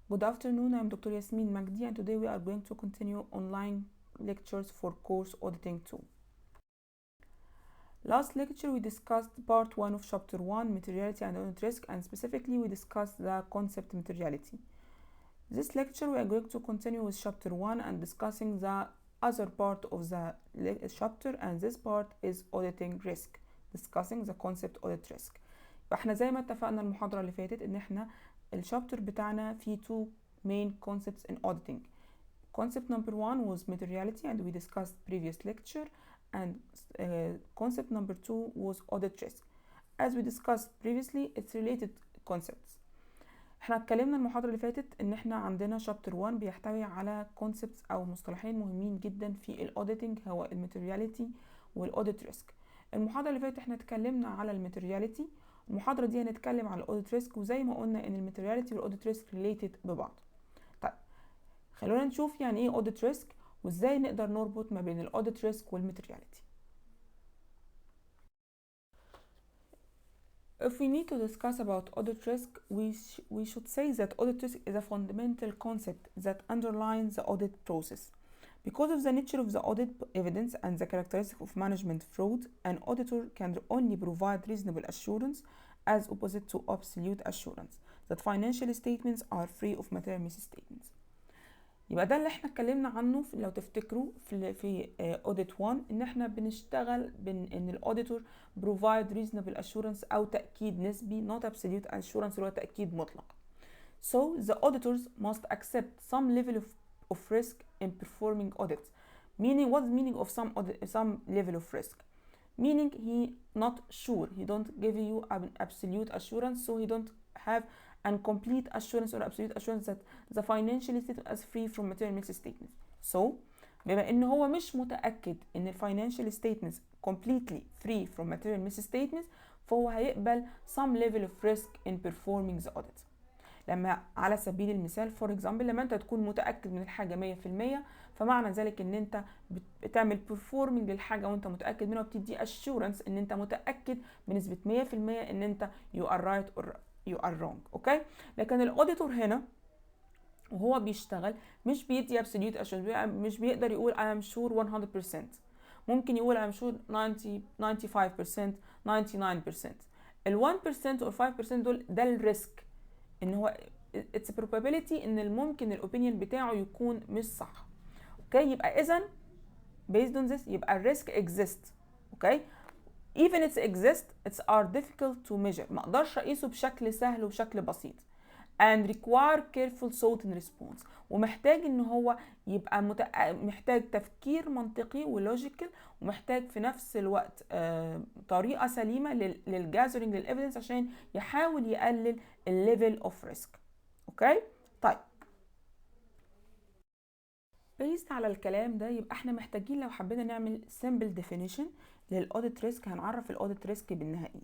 Good afternoon, I'm Dr. Yasmin Magdi, and today we are going to continue online lectures for course auditing 2. Last lecture we discussed part 1 of chapter 1, materiality and audit risk, and specifically we discussed the concept materiality. This lecture we are going to continue with chapter 1 and discussing the other part of the chapter, and this part is auditing risk, discussing the concept audit risk. فاحنا زي ما اتفقنا المحاضرة اللي فاتت ان احنا الشابتر بتاعنا فيه two main concepts in auditing. Concept number 1 was materiality and we discussed previous lecture, and concept number 2 was audit risk. As we discussed previously, it's related concepts. احنا اتكلمنا المحاضرة اللي فاتت ان احنا عندنا شابتر 1 بيحتوي على concepts او مصطلحين مهمين جدا في الاوديتنج، هو الماتيرياليتي والاوديت ريسك. المحاضرة اللي فاتت احنا اتكلمنا على الماتيرياليتي، المحاضرة دي هنتكلم على الاوديت ريسك، وزي ما قلنا ان الماتيرياليتي والاوديت ريسك ريليتد ببعض. طيب خلونا نشوف يعني ايه اوديت ريسك وازاي نقدر نربط ما بين الاوديت ريسك والماتيرياليتي. If we need to discuss about audit risk, we should say that audit risk is a fundamental concept that underlines the audit process. Because of the nature of the audit evidence and the characteristics of management fraud, an auditor can only provide reasonable assurance as opposite to absolute assurance that financial statements are free of material misstatements. يبقى ده اللي احنا اتكلمنا عنه لو تفتكروا في audit 1، ان احنا بنشتغل ان الاوديتور provide reasonable assurance او تأكيد نسبي، not absolute assurance اللي هو تأكيد مطلق. So the auditors must accept some level of risk in performing audits. Meaning, what's the meaning of some level of risk? Meaning he not sure, he don't give you an absolute assurance, so he don't have and complete assurance or absolute assurance that the financial statement is free from material misstatements. So بما ان هو مش متأكد ان financial statements completely free from material misstatements، فهو هيقبل some level of risk in performing the audit. لما على سبيل المثال for example لما انت تكون متأكد من الحاجة 100%، فمعنى ذلك ان انت بتعمل performing للحاجة وانت متأكد منها، وبتدي assurance ان انت متأكد بنسبة 100% ان انت you are right or you are wrong. اوكي، لكن الاوديتور هنا وهو بيشتغل مش بيدي absolute assurance، مش بيقدر يقول I am sure 100%، ممكن يقول I am sure 95%، 99%. ال 1% or 5% دول ده الريسك، ان هو it's a probability ان ممكن الاوبينيون بتاعه يكون مش صح. اوكي، يبقى اذا based on this يبقى الريسك exist. اوكي، even it's exist it's are difficult to measure، ما اقدرش اقيسه بشكل سهل وبشكل بسيط، and require careful thought and response، ومحتاج ان هو يبقى محتاج تفكير منطقي ولوجيكال، ومحتاج في نفس الوقت طريقة سليمة للجاذرينج للإيفيدنس عشان يحاول يقلل الليفل اوف ريسك. اوكي، طيب based على الكلام ده يبقى احنا محتاجين لو حبينا نعمل simple definition للاوديت ريسك، هنعرف الاوديت ريسك بالنهاية ايه.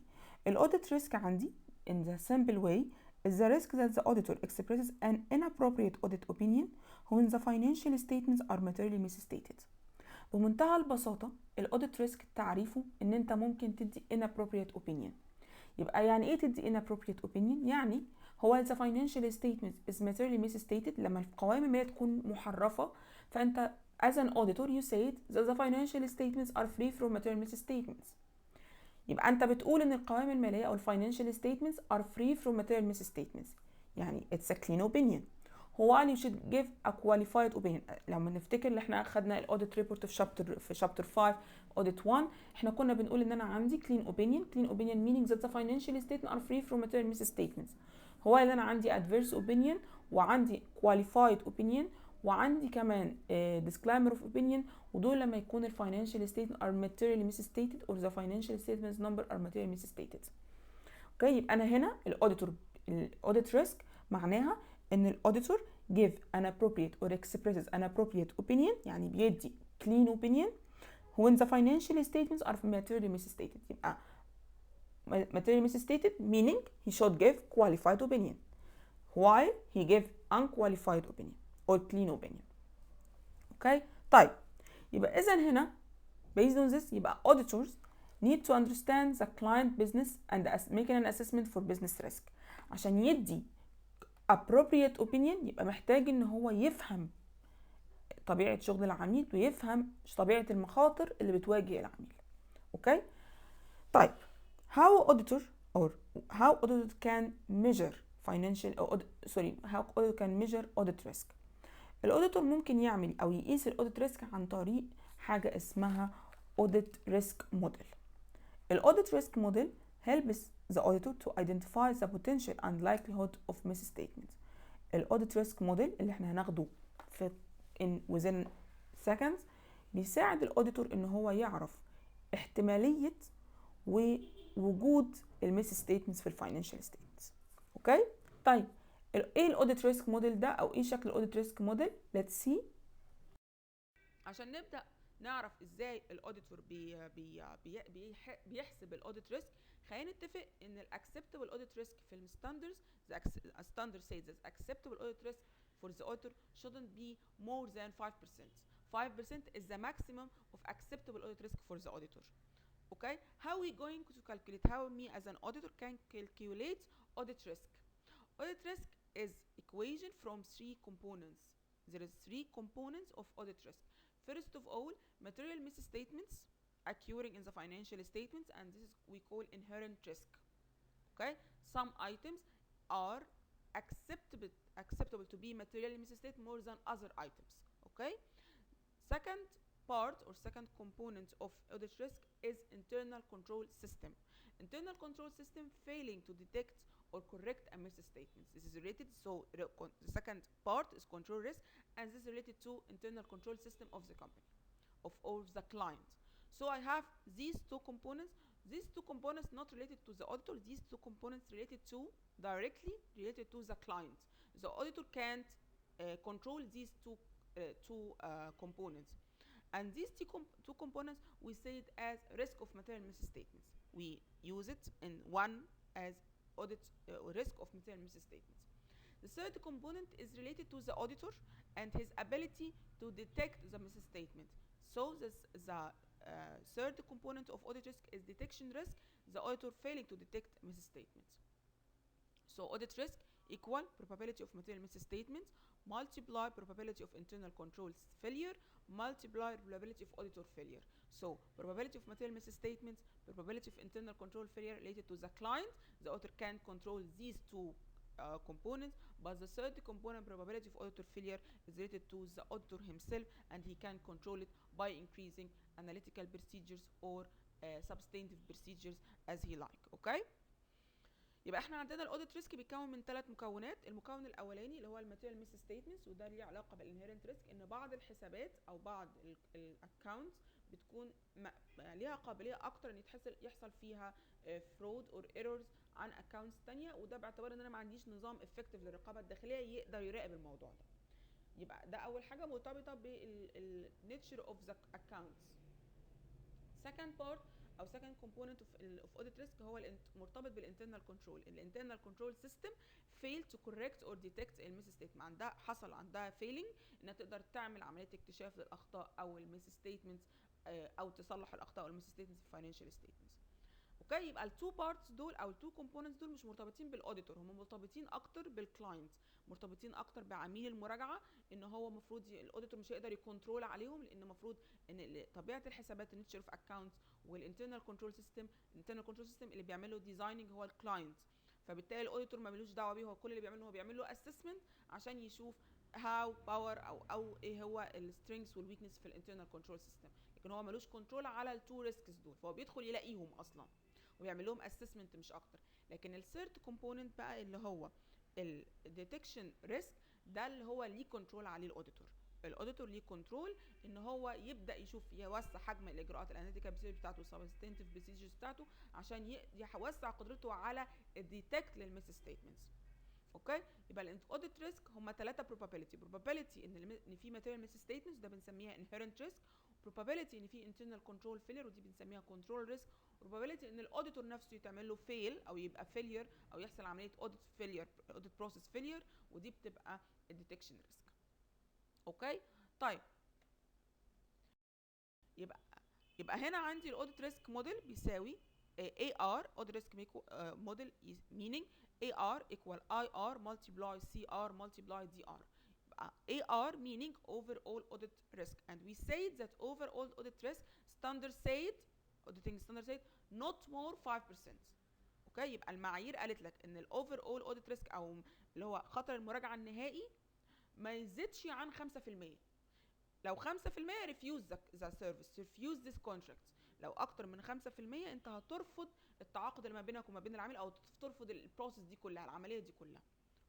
الاوديت ريسك عندي in the simple way is the risk that the auditor expresses an inappropriate audit opinion when the financial statements are materially misstated. بمنتهى البساطة الاوديت ريسك تعريفه ان انت ممكن تدي inappropriate opinion. يبقى يعني ايه تدي inappropriate opinion؟ يعني هو the financial statement is materially misstated، لما القوائم المالية تكون محرفة، فانت as an auditor you said that the financial statements are free from material misstatements. يبقى انت بتقول ان القوائم المالية او financial statements are free from material misstatements، يعني it's a clean opinion. هو you should give a qualified opinion. لما نفتكر اللي احنا اخدنا الاوديت ريبورت في شابتر 5 audit 1، احنا كنا بنقول ان انا عندي clean opinion meaning that the financial statements are free from material misstatements. هو اللي انا عندي adverse opinion وعندي qualified opinion وعندي كمان disclaimer of opinion، ودول لما يكون ال financial statements are materially misstated or the financial statements number are materially misstated. اوكي، يبقى انا هنا الاوديت ريسك معناها ان الاوديتور give an appropriate or expresses an appropriate opinion، يعني بيدي clean opinion when the financial statements are materially misstated. يبقى materially misstated meaning he should give qualified opinion while he give unqualified opinion or clean opinion. اوكي، طيب يبقى اذا هنا based on this يبقى auditors need to understand the client business and making an assessment for business risk. عشان يدي appropriate opinion يبقى محتاج ان هو يفهم طبيعة شغل العميل ويفهم طبيعة المخاطر اللي بتواجه العميل. اوكي. طيب how auditor can measure financial how auditor can measure audit risk. الاوديتور ممكن يعمل او يقيس الاوديت ريسك عن طريق حاجة اسمها audit risk model. الاوديت ريسك موديل helps the auditor to identify the potential and likelihood of misstatements. الاوديت ريسك موديل اللي احنا هناخده في within seconds بيساعد الاوديتور ان هو يعرف احتمالية ووجود الميس ستيتمنتس في الفاينانشال ستيتمنتس. اوكي. طيب ايه الاوديت ريسك موديل ده او ايه شكل الاوديت ريسك موديل؟ ليتس سي. عشان نبدا نعرف ازاي الاوديتور بيحسب الاوديت ريسك، خلينا نتفق ان الاكسبتبل اوديت ريسك في الستاندردز the standard says that acceptable audit risk for the auditor shouldn't be more than 5%. 5% is the maximum of acceptable audit risk for the auditor. Okay, how are we going to calculate, how me as an auditor can calculate audit risk? Audit risk is equation from 3 components. There is 3 components of audit risk. First of all, material misstatements occurring in the financial statements, and this is we call inherent risk. Okay, some items are acceptable to be materially misstated more than other items. Okay, second part or second component of audit risk is internal control system. Internal control system failing to detect or correct a misstatement. This is related, so the second part is control risk, and this is related to internal control system of the company, of the client. So I have these 2 components. These 2 components not related to the auditor. These 2 components directly related to the client. The auditor can't control these two components. And these 2 components we say it as risk of material misstatements. We use it in one as audit risk of material misstatements. The third component is related to the auditor and his ability to detect the misstatement. So the third component of audit risk is detection risk, the auditor failing to detect misstatements. So audit risk equal probability of material misstatements multiply probability of internal control failure multiply probability of auditor failure. So probability of material misstatements, probability of internal control failure related to the client. The auditor can control these 2 components, but the third component, probability of auditor failure, is related to the auditor himself, and he can control it by increasing analytical procedures or substantive procedures as he like. Okay. يبقى احنا عندنا الاوديت ريسك بيتكون من 3 مكونات. المكون الاولاني اللي هو الماتيريال ميس ستيتمنتس، وده ليه علاقه بالانهيرنت ريسك، ان بعض الحسابات او بعض الاكونتس بتكون ليها قابليه اكتر ان يحصل فيها فرود اور ايرورز عن اكونتس ثانيه، وده باعتبار ان انا ما عنديش نظام افكتيف للرقابه الداخليه يقدر يراقب الموضوع ده. يبقى ده اول حاجه مرتبطه بالنيتشر اوف ذا اكونتس. second part او second component of audit risk هو مرتبط بالinternal control. الinternal control system fail to correct or detect misstatement. حصل عندها failing انها تقدر تعمل عمليه اكتشاف للاخطاء او misstatements او تصلح الاخطاء او misstatements في financial statements. اوكي. يبقى التو بارتس دول او التو كومبوننتس دول مش مرتبطين بالاوديتور، هم مرتبطين اكتر بالكلاينت، مرتبطين اكتر بعميل المراجعه، ان هو المفروض الاوديتور مش هيقدر يكنترول عليهم، لان المفروض ان طبيعه الحسابات النيتشر اوف اكونتس والانترنال كنترول سيستم، الانترنال كنترول سيستم اللي بيعمل له ديزايننج هو الكلاينت، فبالتالي الاوديتور ما ملوش دعوه بيه، هو كل اللي بيعمله هو بيعمل له اسسمنت عشان يشوف هاو باور او ايه هو السترينثs والويكنس في الانترنال كنترول سيستم، لكن هو ملوش كنترول على التو ريسكس دول، فهو بيدخل يلاقيهم اصلا ويعمل لهم اسسمنت مش اكتر. لكن الثيرد كومبوننت بقى اللي هو الديتكشن ريسك، ده اللي هو ليه كنترول عليه الاوديتور. الاوديتور ليه كنترول ان هو يبدا يشوف يوسع حجم الاجراءات الاناليتيكال بروسيجر بتاعته والسبستانتيف بروسيجرز بتاعته عشان يوسع قدرته على الديتكت للميس ستيتمنتس. اوكي. يبقى الاوديت ريسك هم 3 probability ان في ماتيريال ميس ستيتمنتس ده بنسميها inherent risk، probability ان في internal control failure ودي بنسميها control risk، probability ان الاوديتور نفسه يتعمل له fail او يبقى failure او يحصل عمليه audit failure audit process failure، ودي بتبقى detection risk. اوكي. طيب يبقى هنا عندي الاوديت ريسك موديل بيساوي AR audit risk model meaning AR equal IR multiply CR multiply DR. AR meaning overall audit risk, and we said that overall audit risk standard said auditing standard said not more 5%. اوكي، يبقى المعايير قالت لك ان الاوفر اول اوديت ريسك او اللي هو خطر المراجعه النهائي ما يزيدش عن 5%. لو 5% refuse the service refuse this contract. لو اكتر من 5% انت هترفض التعاقد اللي ما بينك وما بين العميل، او ترفض البروسيس دي كلها، العمليه دي كلها.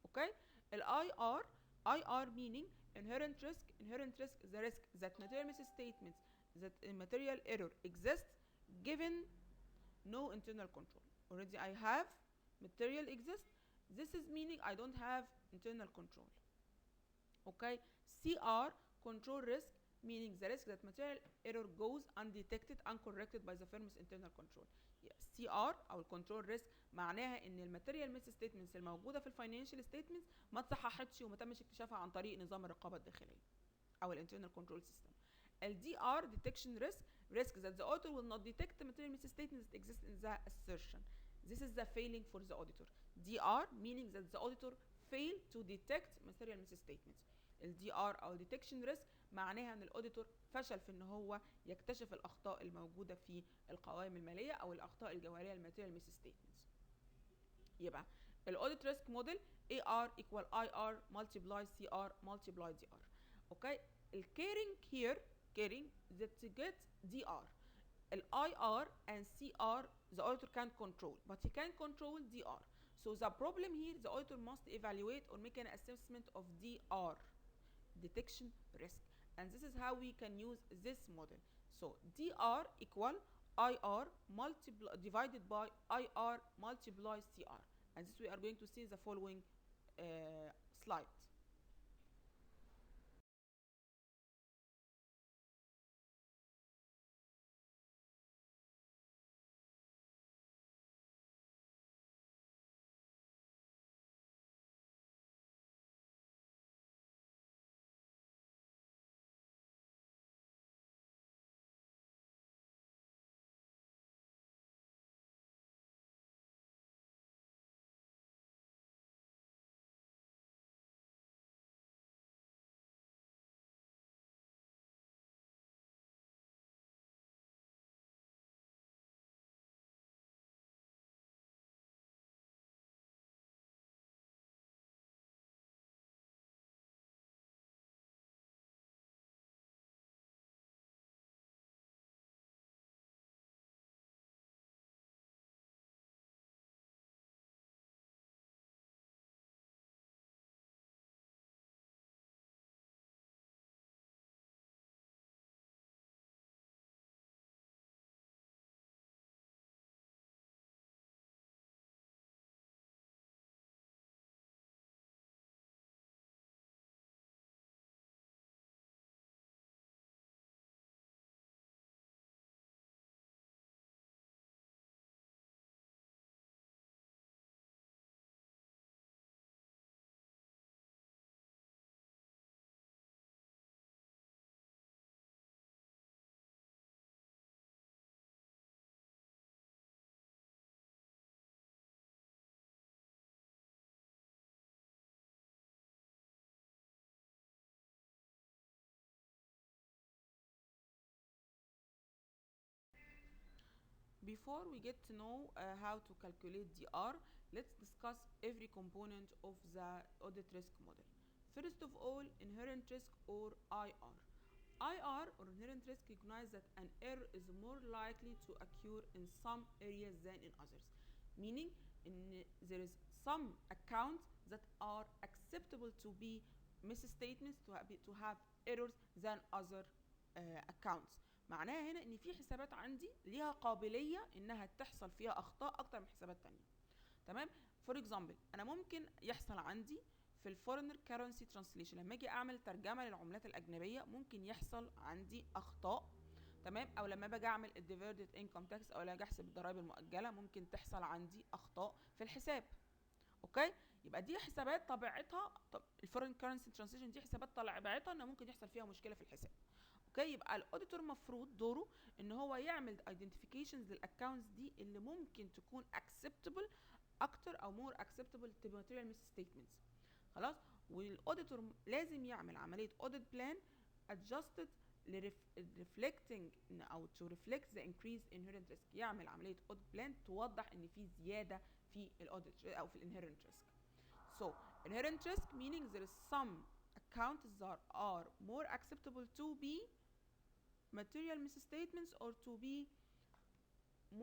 اوكي. الاي ار meaning inherent risk the risk that material misstatements that material error exists given no internal control. Already I have material exist. This is meaning I don't have internal control. Okay. CR control risk meaning the risk that material error goes undetected uncorrected by the firm's internal control. CR او control risk معناها ان الماتيريال ميس ستيتمنتس الموجوده في الفاينانشال ستيتمنتس ما اتصححتش وما تمش اكتشافها عن طريق نظام الرقابه الداخليه او الانترنال كنترول سيستم. ال DR detection risk that the auditor will not detect the material misstatements that exist in the assertion. This is the failing for the auditor. DR meaning that the auditor failed to detect material misstatements. ال DR او detection risk معناها ان الاوديتور فشل في ان هو يكتشف الاخطاء الموجوده في القوائم الماليه او الاخطاء الجوهريه الماتيريال misstatements. يبقى الاوديت ريسك موديل AR equal IR multiply CR multiply DR. اوكي. الكيرنج here caring that get DR. ال IR and CR the auditor can't control, but he can control DR. So the problem here, the auditor must evaluate or make an assessment of DR, detection risk, and this is how we can use this model. So DR equal IR divided by IR multiply CR, and this we are going to see in the following slide. Before we get to know how to calculate DR, let's discuss every component of the audit risk model. First of all, inherent risk or IR. IR or inherent risk recognize that an error is more likely to occur in some areas than in others, meaning there is some accounts that are acceptable to be misstatements to have errors than other accounts. معناها هنا ان في حسابات عندي ليها قابليه انها تحصل فيها اخطاء اكتر من حسابات تانية. تمام. فور اكزامبل انا ممكن يحصل عندي في الفورنر كارنسي ترانسليشن لما اجي اعمل ترجمه للعملات الاجنبيه ممكن يحصل عندي اخطاء. تمام. او لما باجي اعمل الديفيردد انكم تاكس او لما اجي احسب الضرائب المؤجله ممكن تحصل عندي اخطاء في الحساب. اوكي. يبقى دي حسابات طبيعتها الفورن كارنسي ترانسليشن دي حسابات طبيعتها ان ممكن يحصل فيها مشكله في الحساب. اوكي. يبقى الاوديتور مفروض دوره ان هو يعمل ايدنتيفيكيشنز للاكونتس دي اللي ممكن تكون اكسبتبل اكتر او more acceptable to material misstatements. خلاص. والاوديتور لازم يعمل عمليه audit plan adjusted reflecting او to reflect the increased inherent risk. يعمل عمليه audit plan توضح ان في زياده في الاوديت او في inherent risk. So inherent risk meaning there is some accounts that are more acceptable to be material misstatements or to be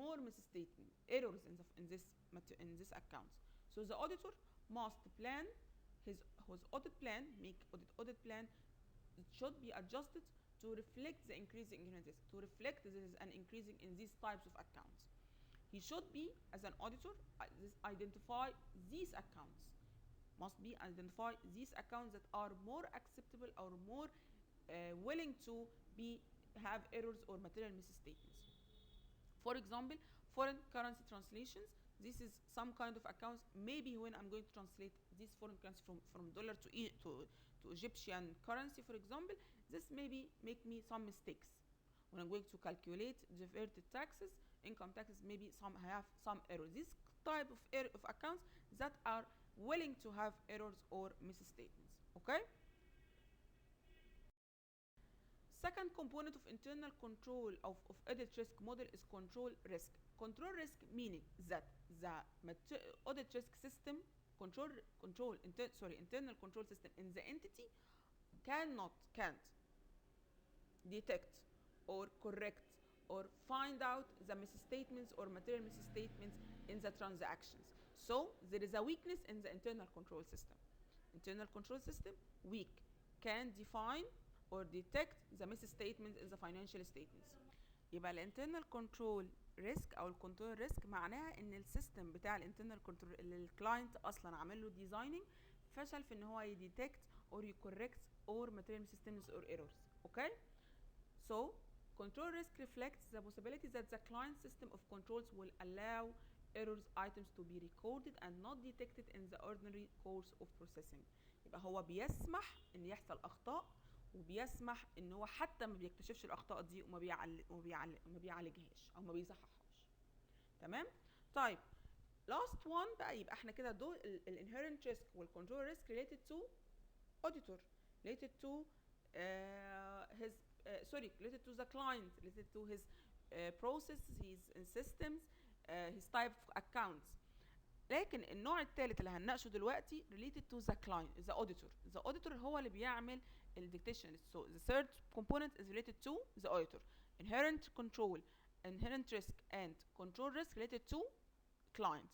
more misstatement errors in this accounts. So the auditor must plan his audit plan, make audit plan. It should be adjusted to reflect the increasing inherent risk, to reflect there is an increasing in these types of accounts. He should be, as an auditor, identify these accounts. Must be identify these accounts that are more acceptable or more willing to have errors or material misstatements. For example, foreign currency translations. This is some kind of accounts. Maybe when I'm going to translate this foreign currency from dollar to Egyptian currency, for example, this maybe make me some mistakes. When I'm going to calculate diverted taxes, income taxes, maybe have some errors. This type of accounts that are willing to have errors or misstatements. Okay? Second component of internal control of audit risk model is control risk. Control risk meaning that the audit risk system internal control system in the entity can't detect or correct or find out the misstatements or material misstatements in the transactions. So there is a weakness in the internal control system. Internal control system weak, can define or detect the misstatements in the financial statements. يبقى الانترنال كنترول ريسك او الكنترول ريسك معناها ان السيستم بتاع الانترنال كنترول اللي الكلاينت اصلا عامل له ديزايننج فشل في ان هو يديتكت or يكوركت or material misstatements or errors. Okay? So control risk reflects the possibility that the client system of controls will allow errors items to be recorded and not detected in the ordinary course of processing. يبقى هو بيسمح ان يحصل اخطاء وبيسمح ان هو حتى ما بيكتشفش الاخطاء دي وما بيعالجهاش او ما بيصححهاش. تمام؟ طيب last one بقى يبقى احنا كده دول الانهيرنت ريسك والكنترول ريسك related to auditor, related to his related to the client, related to his process, his systems, his type of accounts. لكن النوع الثالث اللي هنناقشه دلوقتي related to the client, the auditor. The auditor هو اللي بيعمل الديكتيشن. So the third component is related to the auditor. Inherent control, inherent risk and control risk related to client.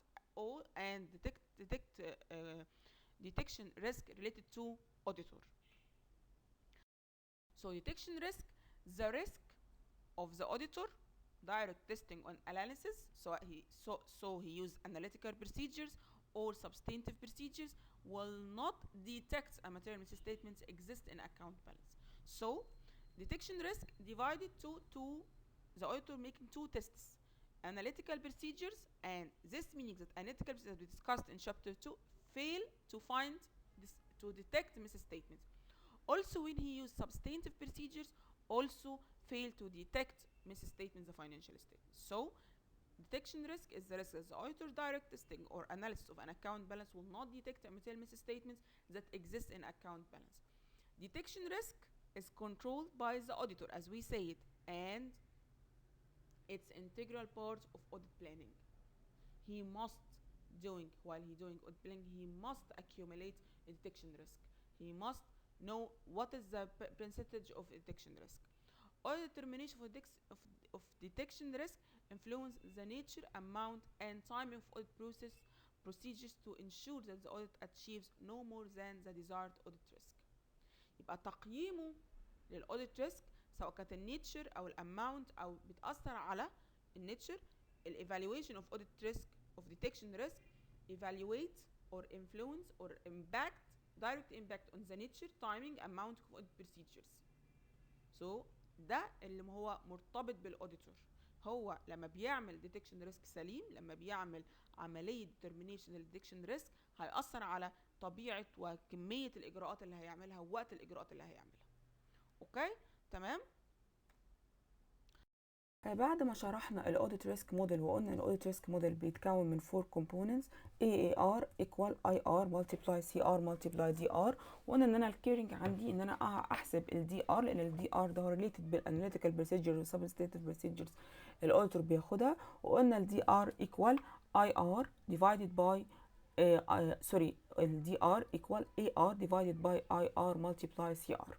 And detection risk related to auditor. So detection risk, the risk of the auditor, direct testing on analysis. So he used analytical procedures or substantive procedures will not detect a material misstatements exist in account balance. So detection risk divided to the auditor making two tests: analytical procedures, and this meaning that analytical procedures we discussed in chapter 2 fail to find this to detect misstatements. Also when he used substantive procedures also fail to detect misstatements of financial statements. So detection risk is the risk that the auditor direct testing or analysis of an account balance will not detect material misstatements that exist in account balance. Detection risk is controlled by the auditor, as we said, and it's integral part of audit planning. He must while he doing audit planning, he must accumulate a detection risk. He must know what is the percentage of detection risk. Audit determination of detection risk influence the nature, amount, and timing of audit procedures to ensure that the audit achieves no more than the desired audit risk. يبقى تقييمه للاوديت ريسك سواء كانت النيتشر او الاماونت او بتاثر على النيتشر. الايفالويشن اوف اوديت ريسك اوف ديتكشن ريسك evaluate or influence or impact direct impact on the nature, timing, amount of audit procedures. So ده اللي هو مرتبط بالاوديتور. هو لما بيعمل ديتكشن ريسك سليم، لما بيعمل عمليه ديترمينيشن للديتكشن ريسك هيأثر على طبيعه وكميه الاجراءات اللي هيعملها ووقت الاجراءات اللي هيعملها. اوكي؟ تمام؟ بعد ما شرحنا الاوديت ريسك موديل وقلنا الاوديت ريسك موديل بيتكون من 4 components AAR equal IR multiply CR multiply DR، وقلنا ان انا الكيرنج عندي ان انا احسب الدي ار، لان الدي ار ده ريليتد بالاناليتيكال بروسيجرز والسبستيتيف بروسيجرز الاوديتور بياخدها. وقلنا الدي ار equal IR divided by الدي ار equal AR divided by IR multiply CR.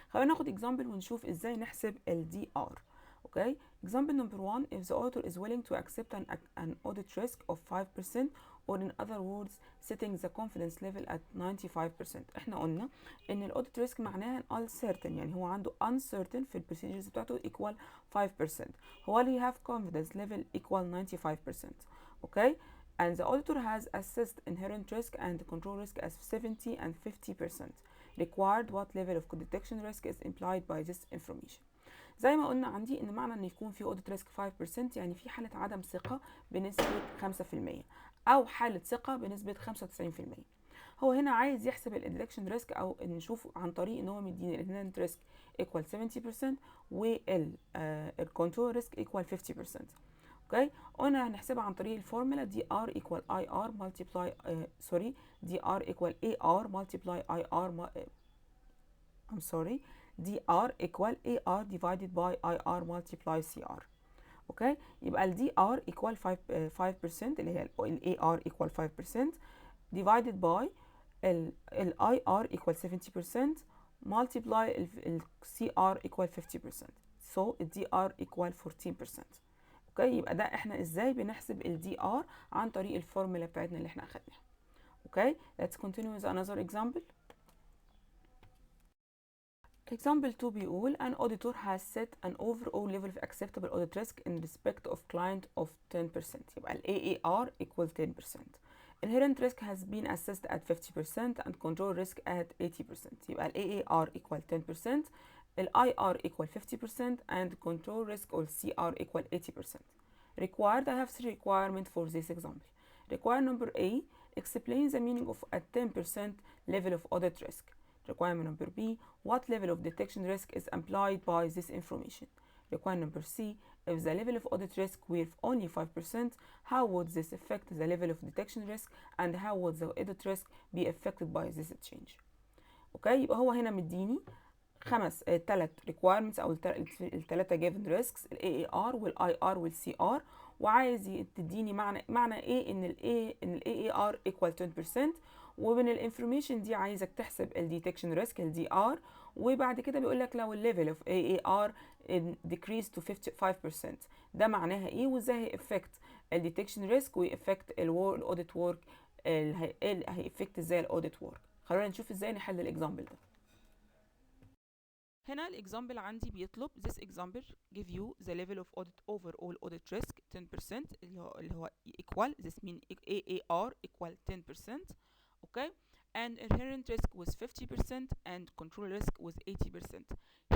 خلينا ناخد example ونشوف ازاي نحسب الدي ار. Okay, example number one: if the auditor is willing to accept an audit risk of 5%, or in other words setting the confidence level at 95%. احنا قلنا ان الاوديت ريسك معناها uncertain، يعني هو عنده uncertain في البروسيجرز بتاعته equal 5%، هو he have confidence level equal 95%. Okay, and the auditor has assessed inherent risk and control risk as 70 and 50%. Required what level of detection risk is implied by this information. زي ما قلنا عندي ان معنى ان يكون في audit risk 5% يعني في حالة عدم ثقة بنسبة 5% او حالة ثقة بنسبة 95%. هو هنا عايز يحسب الديتكشن ريسك او نشوف عن طريق ان هو مديني الانهيرنت ريسك equal 70% والكنترول ريسك equal 50%. اوكي، قلنا هنحسبها عن طريق الفورمولا دي ار equal اي ار multiply دي ار equal اي ار multiply اي ار dr equal AR divided by IR multiply CR. اوكي، يبقى ال dr equal 5% اللي هي ال AR equal 5% divided by ال IR equal 70% multiply ال CR equal 50%. so ال dr equal 14%. اوكي، يبقى ده احنا ازاي بنحسب ال dr عن طريق الفورمولا بتاعتنا اللي احنا اخدناها. اوكي، let's continue with another example. Example 2 بيقول an auditor has set an overall level of acceptable audit risk in respect of client of 10%. يبقى ال AAR equal 10%. Inherent risk has been assessed at 50% and control risk at 80%. يبقى ال AAR equal 10%, ال IR equal 50% and control risk or CR equal 80%. Required, I have three requirements for this example. Requirement number A: explain the meaning of a 10% level of audit risk. Requirement number B: what level of detection risk is implied by this information. Requirement number C: if the level of audit risk were only 5%, how would this affect the level of detection risk and how would the audit risk be affected by this change. اوكي، يبقى هو هنا مديني ثلاث requirements او الثلاثه given risks ال AAR وال IR وال CR، وعايز تديني معنى ايه ان ال AAR equal 10%، ومن الانفورميشن دي عايزك تحسب الديتكشن ريسك ال DR، وبعد كده بيقول لك لو الليفل اوف AAR decrease to 55% ده معناها ايه وازاي هي افكت الديتكشن ريسك وافكت الاوديت ورك، هي افكت ازاي الاوديت ورك. خلونا نشوف ازاي نحل الاكزامبل ده. هنا الاكزامبل عندي بيطلب this example give you the level of audit overall audit risk 10% اللي هو equal this mean AAR equal 10%. okay, and inherent risk was 50% and control risk was 80%.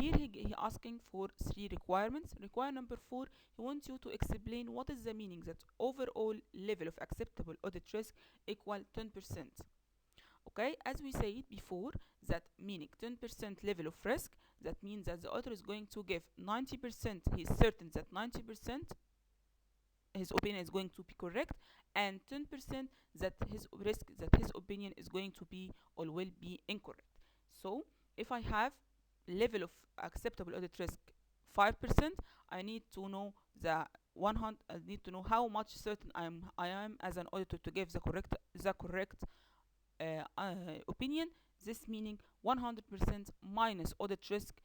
Here he asking for three requirements. Requirement number 4: he wants you to explain what is the meaning that overall level of acceptable audit risk equal 10%. okay, as we said before, that meaning 10% level of risk, that means that the author is going to give 90%, he's certain that 90% his opinion is going to be correct, and 10% that his risk, that his opinion is going to be or will be incorrect. So if I have level of acceptable audit risk 5%, I need to know the 100, I need to know how much certain I am as an auditor to give the correct opinion. This meaning 100% minus audit risk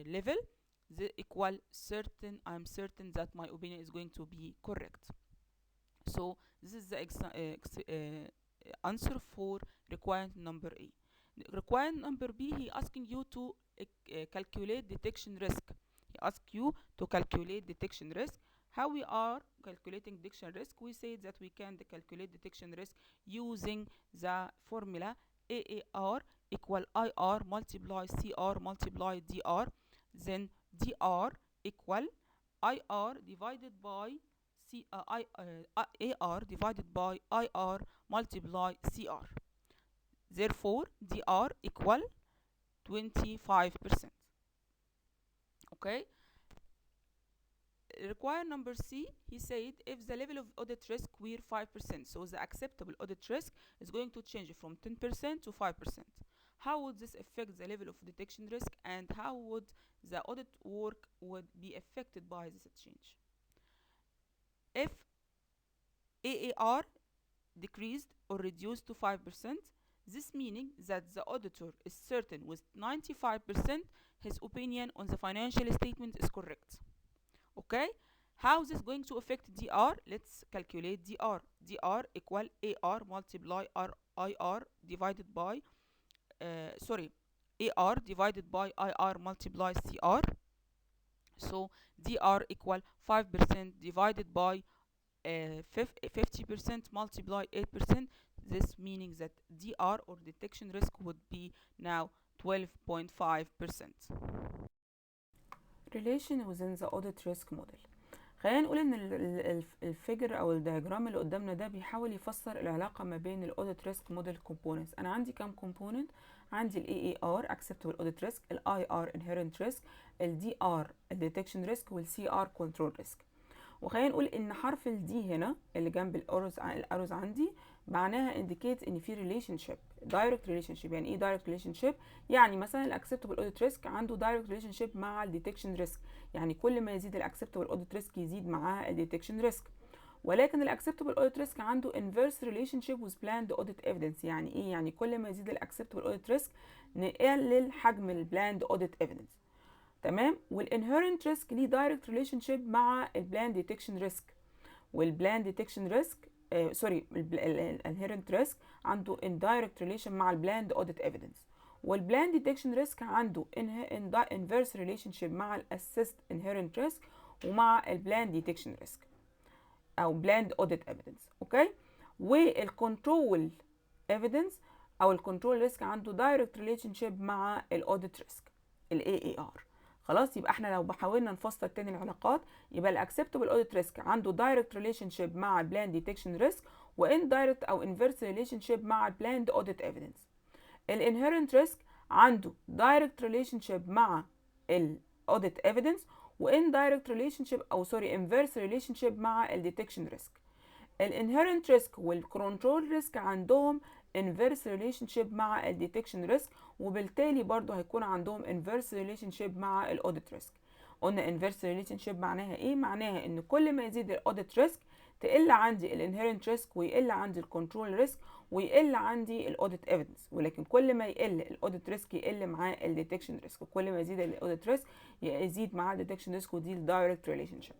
level, the equal certain, I'm certain that my opinion is going to be correct. So this is the answer for requirement number A. Requirement number B, he asking you to calculate detection risk. He asks you to calculate detection risk. How we are calculating detection risk? We say that we can calculate detection risk using the formula AAR equal IR multiply CR multiply DR. Then DR equal IR divided by AR divided by IR multiply CR. Therefore DR equal 25%. okay, require number C, he said if the level of audit risk were 5%, so the acceptable audit risk is going to change from 10% to 5%. How would this affect the level of detection risk, and how would the audit work would be affected by this change? If AAR decreased or reduced to 5%, this meaning that the auditor is certain with 95% his opinion on the financial statement is correct. Okay, how is this going to affect DR? Let's calculate DR. DR equal AR multiply IR divided by AR divided by IR multiply CR. So DR equal 5% divided by 50% multiply 8%. This meaning that DR or detection risk would be now 12.5%. Relation within the audit risk model. خلينا نقول ان الفيجر او الدياجرام اللي قدامنا ده بيحاول يفسر العلاقه ما بين الاوديت ريسك موديل كومبوننتس. انا عندي كام كومبوننت؟ عندي الاي ار acceptable audit risk، الاي ار inherent risk، الدي ار detection risk، والسي ار control risk. وخلينا نقول ان حرف الدي هنا اللي جنب الاروز عندي معناها indicate ان في relationship direct relationship. يعني ايه direct relationship؟ يعني مثلا الاكسبتبل audit risk عنده direct relationship مع الديتكشن ريسك، يعني كل ما يزيد الاكسبتبل audit risk يزيد معاه الديتكشن ريسك. ولكن الاكسبتبل audit risk عنده inverse relationship with planned audit evidence. يعني ايه؟ يعني كل ما يزيد الاكسبتبل audit risk نقلل حجم البلاند audit evidence. تمام. والانهيرنت ريسك ليه دايركت ريليشن شيب مع البلان ديتكشن ريسك، والبلان ديتكشن ريسك الانهيرنت ريسك عنده اندايركت ريليشن مع البلاند اوديت ايفيدنس، والبلان ديتكشن ريسك عنده انفيرس ريليشن شيب مع الاسيست انهيرنت ريسك ومع البلان ديتكشن ريسك او بلاند اوديت ايفيدنس. اوكي. والكنترول ايفيدنس او الكنترول ريسك عنده دايركت ريليشن شيب مع الاوديت ريسك الاي اي ار. خلاص، يبقى احنا لو حاولنا نفسر تاني العلاقات يبقى الاكسبتبل اوديت ريسك عنده دايركت ريليشن شيب مع البلاند ديتكشن ريسك، واندايركت او انفيرس ريليشن شيب مع البلاند اوديت ايفيدنس. الانهيرنت ريسك عنده دايركت ريليشن شيب مع الاوديت ايفيدنس، واندايركت ريليشن شيب او انفيرس ريليشن شيب مع الديتكشن ريسك. الانهيرنت ريسك والكنترول ريسك عندهم inverse relationship مع الديتكشن ريسك، وبالتالي برضو هيكون عندهم inverse relationship مع الاوديت ريسك. قلنا inverse relationship معناها ايه؟ معناها ان كل ما يزيد الاوديت ريسك تقل عندي الانهيرنت ريسك، ويقل عندي الكنترول ريسك، ويقل عندي الاوديت ايفيدنس. ولكن كل ما يقل الاوديت ريسك يقل معاه الديتكشن ريسك، وكل ما يزيد الاوديت ريسك يزيد معاه الديتكشن ريسك، ودي الدايركت ريليشن شيب.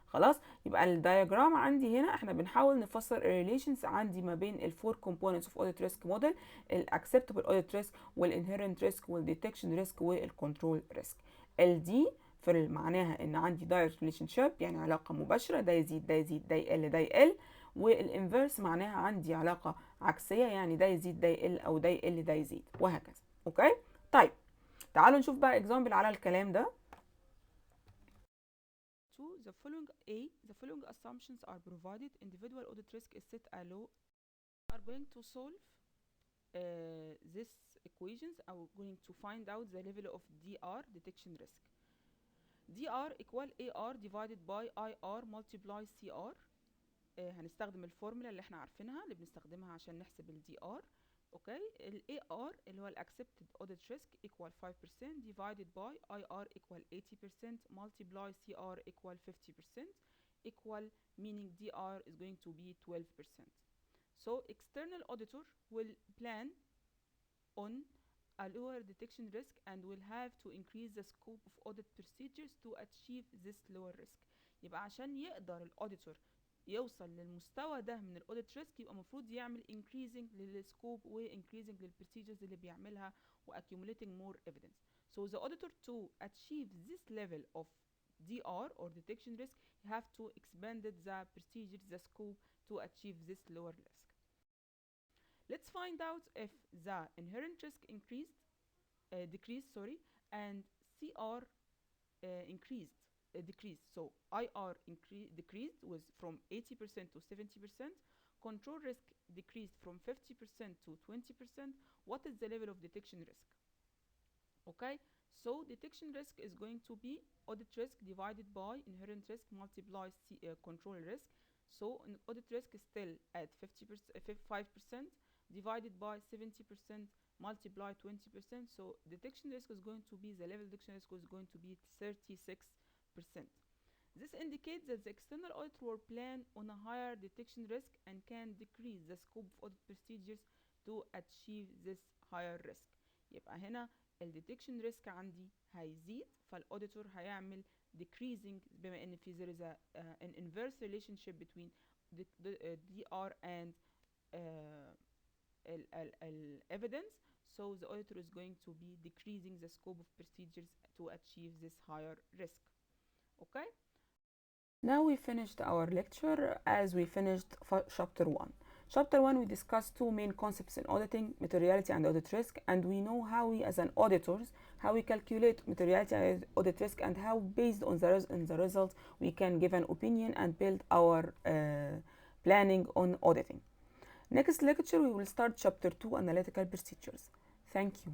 خلاص، يبقى الدياجرام عندي هنا احنا بنحاول نفسر الريليشنز عندي ما بين الفور كومبوننتس اوف اوديت ريسك موديل: الاكسبتبل اوديت ريسك، والانهيرنت ريسك، والديتكشن ريسك، والكنترول ريسك. الدي في معناها ان عندي دايركت ريليشن شيب، يعني علاقه مباشره، ده يزيد ده يزيد ده يقل ده يقل. والانفيرس معناها عندي علاقه عكسيه، يعني ده يزيد ده يقل او ده يقل ده يزيد، وهكذا. اوكي. طيب تعالوا نشوف بقى اكزامبل على الكلام ده. The following assumptions are provided. Individual audit risk is set a low. We are going to solve these equations. Are going to find out the level of DR detection risk. DR equal AR divided by IR multiply CR. هنستخدم الفورمولا اللي احنا عارفينها اللي بنستخدمها عشان نحسب ال DR. اوكي. ال AR اللي هو ال accepted audit risk equal 5% divided by IR equal 80% multiply CR equal 50% equal, meaning DR is going to be 12%. So external auditor will plan on a lower detection risk and will have to increase the scope of audit procedures to achieve this lower risk. يبقى عشان يقدر الاوديتور يوصل للمستوى ده من الاوديت ريسك يبقى المفروض يعمل increasing للسكوب و increasing للبروسيجرز اللي بيعملها و accumulating more evidence. So the auditor to achieve this level of DR or detection risk, you have to expand the procedures, the scope to achieve this lower risk. Let's find out if the inherent risk decreased, and CR decreased. So IR decreased was from 80% to 70%. Control risk decreased from 50% to 20%. What is the level of detection risk? Okay, So detection risk is going to be audit risk divided by inherent risk multiplied control risk. So audit risk is still at 5% divided by 70% multiply 20%. So detection risk is going to be, the level detection risk is going to be 36%. This indicates that the external auditor will plan on a higher detection risk and can decrease the scope of audit procedures to achieve this higher risk. يبقى هنا الديتكشن ريسك عندي هيزيد، فالاوديتور هيعمل decreasing بما ان في there is an inverse relationship between DR and evidence. So the auditor is going to be decreasing the scope of procedures to achieve this higher risk. Okay, now we finished our lecture as we finished chapter 1. Chapter 1 we discussed two main concepts in auditing, materiality and audit risk, and we know how we as an auditors, how we calculate materiality and audit risk, and how based on the results we can give an opinion and build our planning on auditing. Next lecture we will start chapter 2, analytical procedures. Thank you.